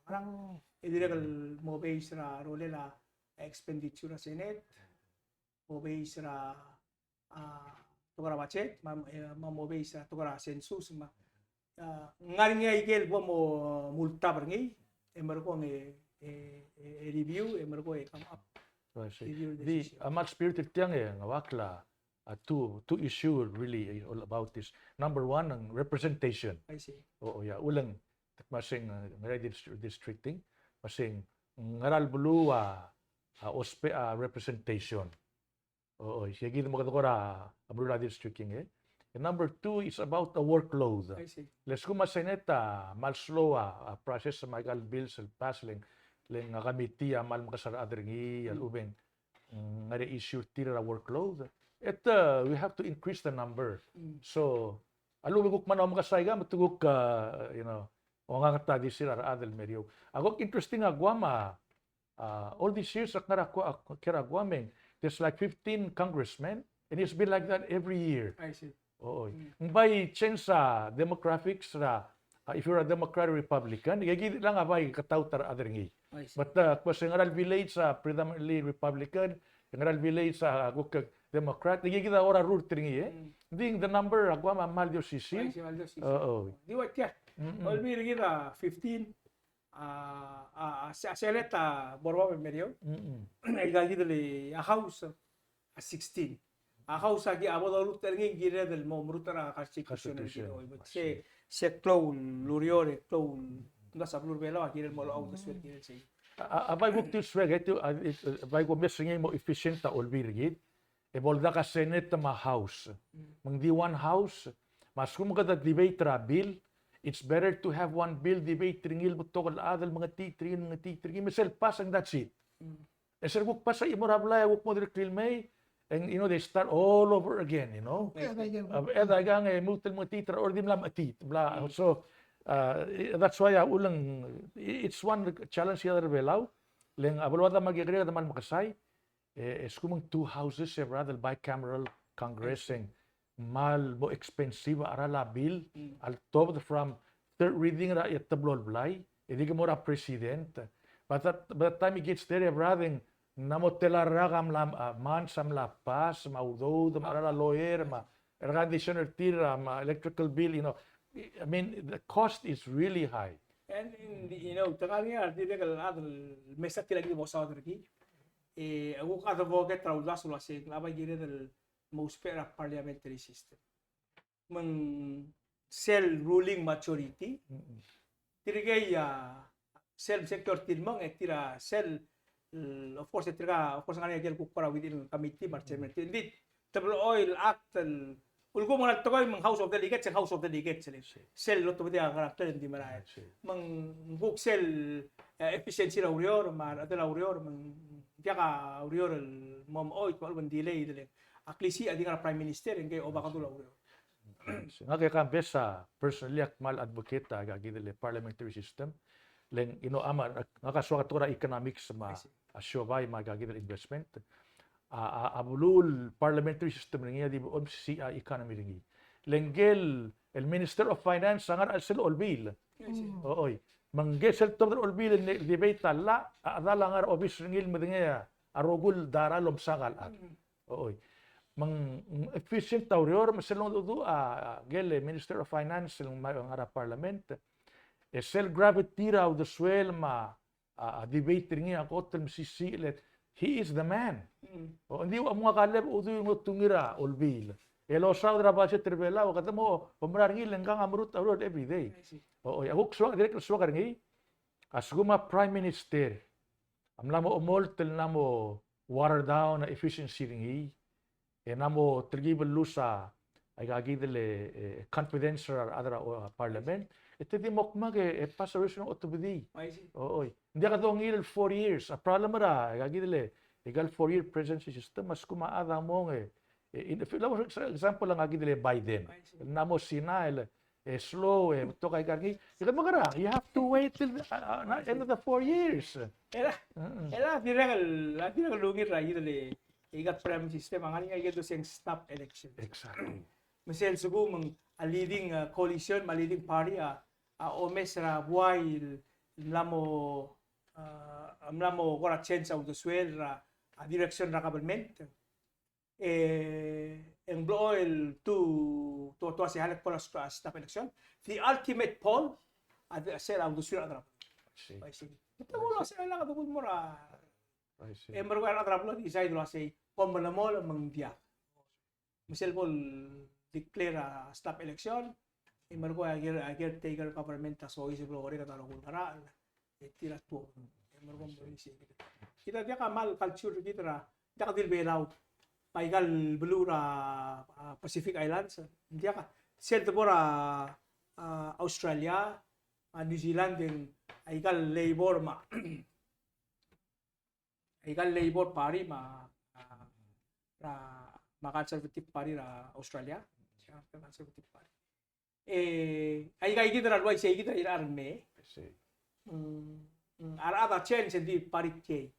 parang idiregal mo base ra role la expenditure sa Senate mo base ra tugara budget mo base ra tugara census ngarang igel mo multa barngi emar ko review emar ko come up the amal spirited tiang ngawakla two issue really all about this. Number one, ang representation. I see. Oo, yeah. Ulang masing districting, masing ngaral bulu representation. Oo, sige mo kadokora abula districting And number two is about the workload. I see. Les kumaseneta mal slow process sa magal bills passing leng committee mal makasar adringi al ubeng ngare issue tira workload. We have to increase the number. So, alubiguk man ang makasayga, matuguk, o nga nga tadi sila adel medio. Agok interesting agwama, all these years, kira agwameng, there's like 15 congressmen, and it's been like that every year. I see. Oo. By change sa demographics, if you're a Democrat or Republican, gagid lang abay katawtar adringi. But kasi ngaral village sa predominantly Republican, ngaral village sa Democrat, nagiging ora root tringi Ding the number agwa mamal dio sisim. Oo. Di wat ya. Olbi kita 15 Senate borwa medio. Igagi dele a house 16. A house agi abo root tringi gira del mo mrutara constitution se clown luriore clown nasa blur bela gira mo law the gira say. Abay mo swag ito abay ko mesingay mo efficient ta olbi rigid. Bolda ka Senate ma House. Mang di one House, mas kung maganda debate ra bill, it's better to have one bill debate ringil mo to adal mga mga titrin, misel pass and that's it. Sir wuk pa sa imorabla wuk mo direct may and they start all over again, Eda gang mutel mga titra or dim lam atit. So that's why it's one challenge here belaw. Leng abalwada magigreya naman makasay. Es kumang two houses rather bicameral Congress mal mo expensive arala bill al top from third reading ra at tablol blay hindi ka mo ra president but by the time it gets there rather namotela ra kam man sam la pas maudo arala lawyer ma conditioner tira ma electrical bill I mean, the cost is really high. And tengahnya dia kalau ada mesa tidak di bawah lagi. Aku kata bahwa kita tahu langsung sih, apa gini del mau spera parliamentary system. Cell ruling majority. Tirigay cell sector tilmang tira cell of course nga niya kukura within committee parliament. Hindi double oil act ulgo mo nagtukoy mang House of Delegates, House of Delegates cell lo to dia karakter hindi maray. Mang book cell efficiency ra urior mar atela urior mang dia ka urior mom oil wal delay dele. Aklisi adi ka prime minister ngay oba ka dula urior. Nga kaya kambes sa personally mal advocate gagidele parliamentary system leng ama nga kaswa katura economics ma asyobay magagidele investment. Abulul parliamentary system ringi di on si economy ringi lenggel el minister of finance sangar al sel olbil ooy mangge sel tor olbil debate tala adala ngar office ringil medinga arogul dara lomsangal at ooy mang efficient taurior maselong dudu gel minister of finance ng ngara parliament sel gravity raw the swell ma debate ringi ako tel sisi let he is the man. Hindi mo mga kalab udo yung tungira olbil. Elo sa dra ba siya tribela o kata mo pamrarngi lengkang amrut abroad every day. O ako swa direct swa karngi. Asguma prime minister. Amla mo umol tel namo water down na efficiency ringi. Namo trigibel lusa ay gagidele confidential adra parliament. Ito di mokma ke pass resolution otobidi. Oy. Hindi ka daw ngil 4 years. A problem ra gagidele egal 4-year presidency system mas kumaada mo for example lang gagidele Biden. Namo sinail slow to kay kargi. Ikat mo kara, you have to wait till end of the 4 years. Ela tira lugir ra gidele ikat prime system ang nga gito siyang stop election. Exactly. Masel sugo mang a leading coalition, a leading party omes ra while mlamo kora change out the swell ra direction ra government en bloel to si halak pola stop election the ultimate poll sel out the swell ra ito mo sa lang kadugod mo ra mergo ra ra decide lo say kombanamol mang dia masel pol declare stop election mergo caretaker government so isip lo ore katalo kun kara tira to mergo mo si kita dia kamal culture kita ra dia ka dilbelaw paigal blue ra Pacific Islands dia ka sento pora Australia New Zealand din aigal labor party conservative party ra Australia conservative party aigai kita ra luai sei kita ira arme arada change di party ke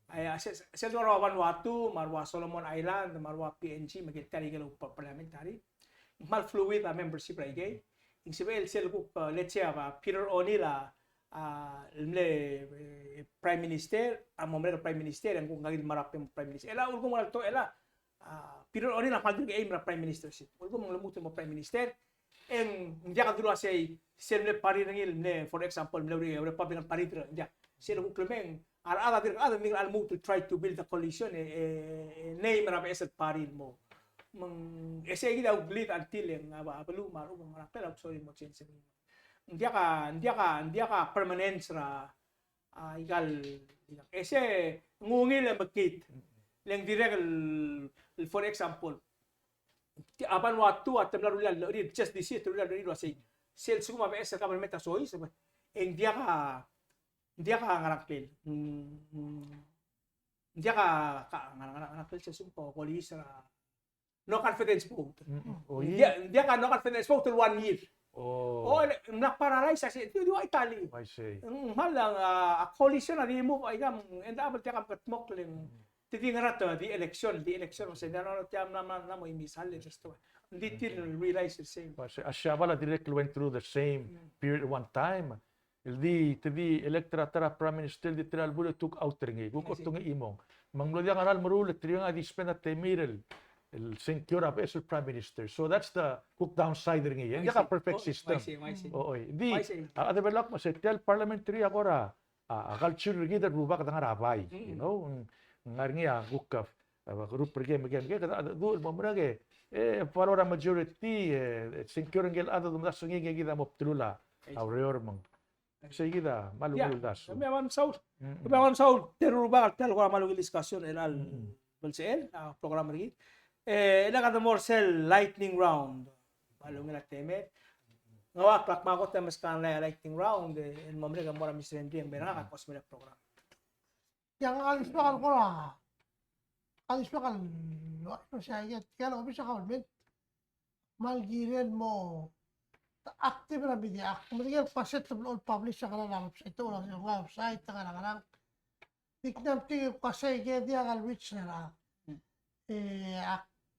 sa Vanuatu, marwa Solomon Island, marwa PNG, magkitari ka lang parliamentary. Mal fluid membership ra igay. Yung sibel sila ko, let's say, Peter O'Neill, Prime Minister, ang mga Prime Minister, ang kung gagawin marapin Prime Minister. Ela, ulgo mo lang to, Peter O'Neill, ang paldo ka aim na Prime Ministership. Ulgo mo lamutin mo Prime Minister. Hindi ka dula sa sila pari ng for example, Republican Party, hindi. Sila ko klameng, ada ning almo to try to build a coalition name ra esat parin mo ese gida uglit until yang abalu maru mga rapel sorry mo change ndia ka permanent ra igal ese ngungil magkit leng direct for example aban watu atam la rulal just this year rulal ri say sel suguma ba esa government asoy ndia ka ngarakpel ndia ka ngarakpel sa sumpo police no confidence vote ndia ka no confidence vote till 1 year nakparalyze sa ito di wa Italy malang a coalition na di mo ay gam and abot ka katmok lang titingarat the election sa dano tiam na mo imisal just hindi till realize the same Ashabala directly went through the same period one time. Tadi elektra tara prime minister di tral bule tuk out ringi. Kukot tungi imong. Manglodya ngaral marul triyo nga di spend at temirel. el secure up as prime minister. So that's the cook downside ring yan. Hindi ka perfect system. Oo, di. Develop mo sa tel parliamentary agora. Culture ring da rubak da rabay. You know, ngarngia cook group game kada do mo mrage valora majority secure ngel ada dum da sungi gida mo ptrula. Aureur mong. Kasi gida malungul das. Kami awan Saul, terubak tel ko malungil diskusyon elal balsel program rin. Ila kada morsel lightning round. Malungil at temet. Ngawa klak makot na mas kanay lightning round en mamre ka mora Mr. Henry ang berang ka kosmela program. Yang alis bakal ko lah. Alis bakal ano siya yan. Kaya lang bisa ka malmin. Malgirin mo. Active na media. Kemudian pasit sa all publish sa kanang website. Ito lang yung website. Kanang tignan tingin kasi dia kal reach na lang.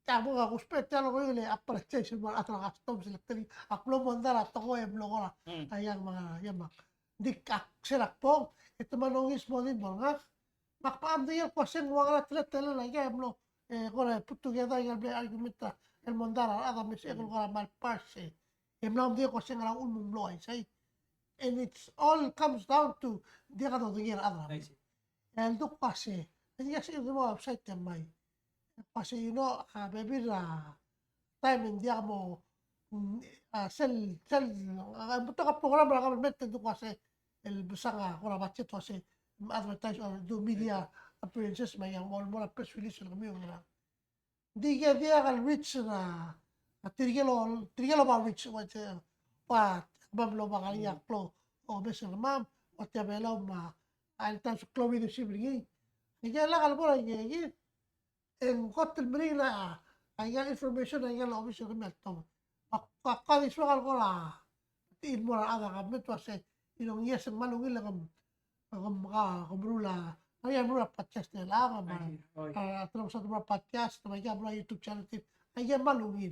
Ako nga kuspet yan ako yun appreciation mo at nakastom sila tali aklo mo ndara at ako yung blog na ayang mga yamak di sirak po ito manungis mo din mo nga makpaam din yung kasi mga tila na yung blog kung put together yung argument na yung mandara at may siya kung malparse yung lang din kasi nga ulmong blog ay say and it's all comes down to di ka doon yung adra and do kasi hindi kasi yung mga website yan may kasi maybe time hindi mo buto ka program na government do kasi el busang ako budget kasi advertise or do media appearances may ang more press release ng kami na di dia kal reach na tirigelo ba reach what bablo ba kanya klo o beso ma'am what ya belo ma al tan klo video sibri ni lang kal mo ni en hotel Marina ay information ay nga office ng meto. Akalis wakal ko la tiin mo na aga kami to kasi inong yes ang malungil lang kumrula ay mo podcast nila atong sa mga podcast may mga YouTube channel tip ay malungil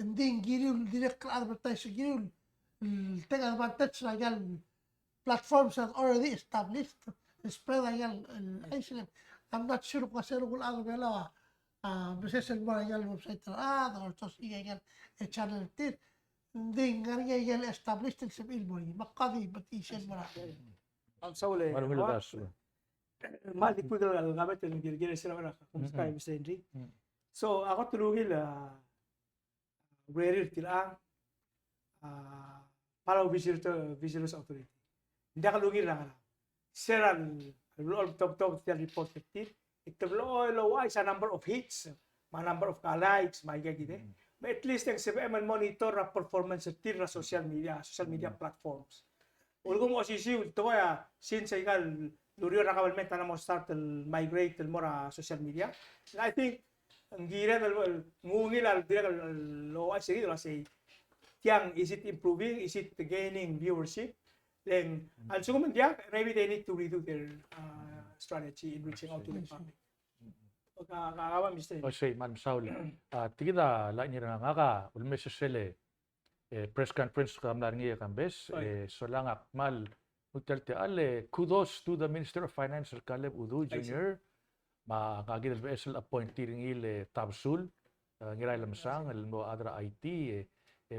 hindi giril direct advertise giril take advantage na yan platforms that already established spread ay I'm not sure kasi kung ano nila business mo yung website na or tos iyan channel tit hindi nga yung established sa Ilboy makadi batisyan mo na ang saule malungil das. Mali po ka gamit yung girigiri sila na kung kay Mr. Henry. So ako tulungil rerir tila Palau Visitors Authority. Hindi ka lungil lang seran all top report 15 itlo sa number of hits mga number of likes mga gagite but at least ang CBM monitor na performance sa tir na social media platforms ulgo mo sisiw ito kaya since ikal lurio na kabalment na mo start migrate mo ra social media and I think ang gira ngungil al lo ay sige say tiang is it improving, is it gaining viewership. Then, and so maybe they need to redo their strategy in reaching out to the public. Pagkakawa, Mr. Say, Ma'am Saul, tigida lain niya nga ka, ulmes sele press conference kam naringi kambes, so lang akmal utelte ale kudos to the Minister of Finance Caleb Udu Jr. Makagidal vessel appointee ringil Tabsul ngiray lamsang mo adra IT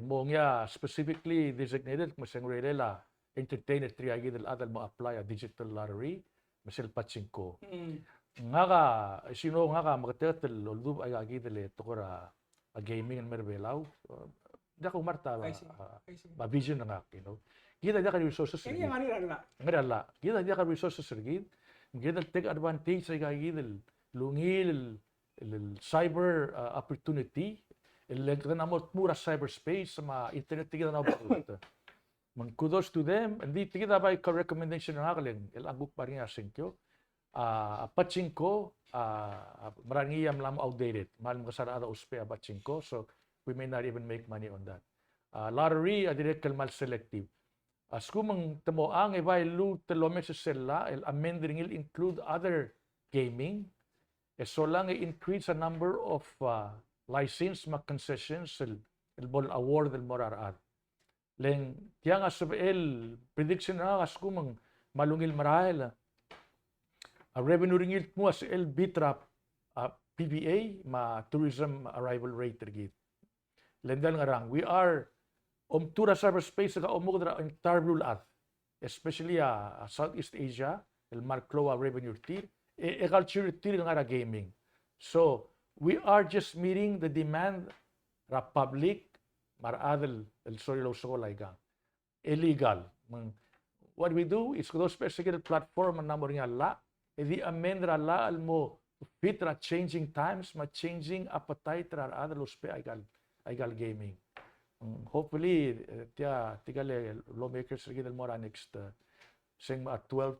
mo nga specifically designated masang relela entertainer triagi del adal mo apply a digital lottery masel pachinko nga ka sino nga ka magtetel loldu ay agi dele tokora a gaming and merbelaw da ko marta ba vision nga kita da ka resources ngala kita da ka resources sergid kita take advantage sa agi del lungil cyber opportunity na mo mura cyberspace sa internet kita na kudos to them. Hindi kita ba yung recommendation ng akalin. Ilagok pa rin asing kyo. Pachinko, marangiyam lang outdated. Mahal mo kasarada uspe pachinko. So, we may not even make money on that. Lottery, direct kalmal selective. As kumang tamo ang lu telome sa sela, amending will include other gaming. So lang i-increase a number of license, concessions, ball award del morar Leng tiang asabel prediction na as kumang malungil marahil revenue ringil mo as el bitrap PBA, tourism arrival rate rigid. Lendal nga rang, we are tura cyberspace sa umudra ang tarbulat, especially Southeast Asia, el marklo revenue tir, culture tir nga gaming. So, we are just meeting the demand ra public maradal el sorilo sokolaigang illegal. What we do is those specific platform na namor nga la, edi amendra la al mo fit ra changing times, ma changing appetite ra adal uspe aigal gaming. Hopefully, tigale lawmakers rin del mora next sing 12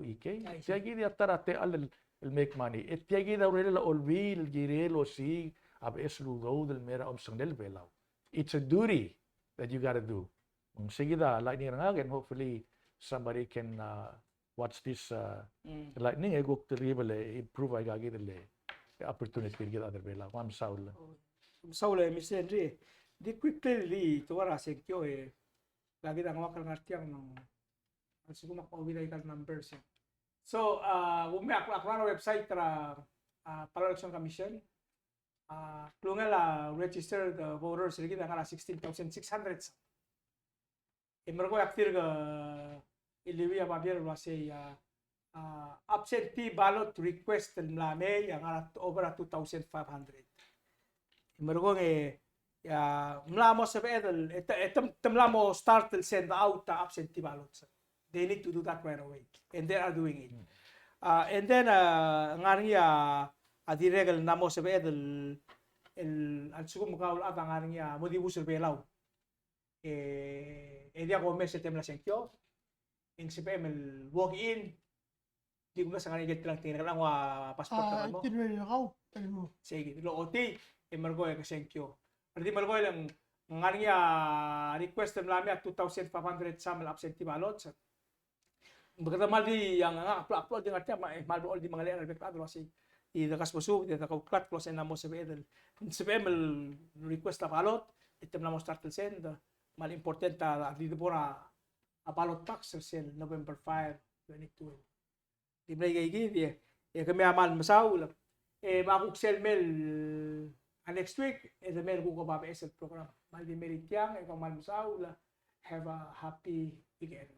EK. Tiagi di atara te al make money. Et tiagi da rela olvi girelo si ab es lugo del mera sang del belaw. It's a duty that you gotta do. Sige da lightning again. Hopefully, somebody can watch this lightning. Ego terrible improve ay gagi del opportunity get other belaw. Ma'am Saul. Saul, Mr. Henry, di quickly li tuwara sekyo lagi na ngawakal ngartiyang ng siguro makauwi na numbers. So, umi ako na website tra Palau Election Commission. Klunga la registered voters lagi na kala 16,600. Mergo aktir ga iliwi ababir wase absentee ballot request mlame yang over 2,500. Mergo mlamo sa pedal mlamo start to send out absentee ballots. They need to do that right away, and they are doing it. And then ngani adiregal namo sa pedal al siguro makaul at ngani modibu sa belaw. Dia ko mes setem la senkyo in CPM walk in di ko sa ngani get lang tingnan lang wa passport ka mo. Tinwell ako, tayo mo. Sige, lo oti emergo ka senkyo. Pero di malgo lang ngani request nami at 2,500 sa absentee ballots. Bagata mali yang upload yung atya maldo di mga leral bektado kasi idakas puso di ka cut close na mo sa bedel. CPM request na ballot item na mo start to send mal important dito po na ballot box sel November 5, 2012. Di ba gigi kami amal masaw makuk sel mail next week the mail ko ba SL program mal di merit yang mal masaw have a happy weekend.